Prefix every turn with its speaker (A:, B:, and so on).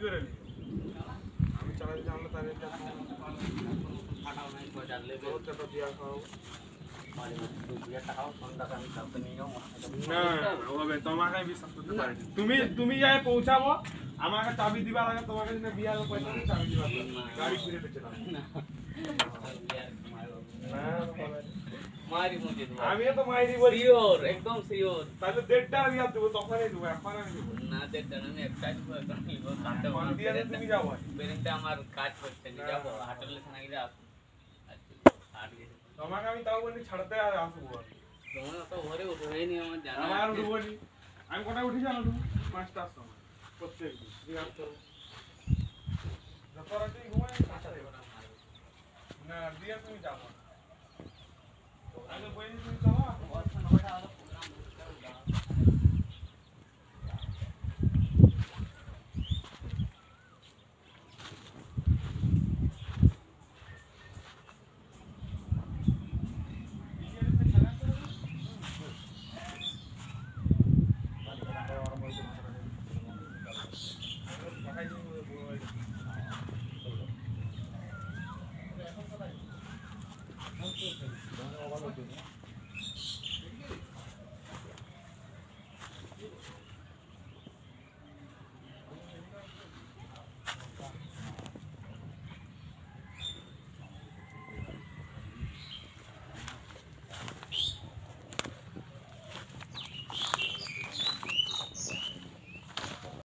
A: করে নি আমি চালাতে জানলে তাহলে
B: ফাটাও নাই তো জানলে
A: চাটা দিয়া খাও
B: বাড়ি তো বিয়া টাকাও সন্ধ্যাকে আমি কাউকে নিয়ে যাও
A: না হবে তোমাকে বিশ্বাস করতে পারি তুমি যাই পৌঁছাবো আমাকে চাবি দিবার আগে তোমাকে যদি বিয়ার পয়সা দিয়ে চাবি দিবা গাড়ি ফিরে পেছে না
B: মারি মুঝে দেবো
A: আমিও তো মাইরি বলি
B: সিওর একদম সিওর
A: তাহলে 1.5 বিয়ার দেবো তখনই দেবো এখন আমি দেবো
B: না দেড়টা না আমি একটা দিব একটা নিব কাটে
A: কোন দিয়ে তুমি যাবো
B: বেরেন্টে আমার কাজ করতে নি যাব হাটলে থানা গিয়ে আস হাট গেছে
A: তোমাকে আমি তাও বলি ছাড়তে আর আসবো
B: তোমার তো ঘরে উঠেনি আমার জানা
A: আমার উঠবো নি আমি কোথায় উঠি জানো তুমি 5টার সময় প্রত্যেক দিন বিরাট করো যত রাতেই ঘুমাই না দিয়ে তুমি যাবো আগে বইনি তুমি চলো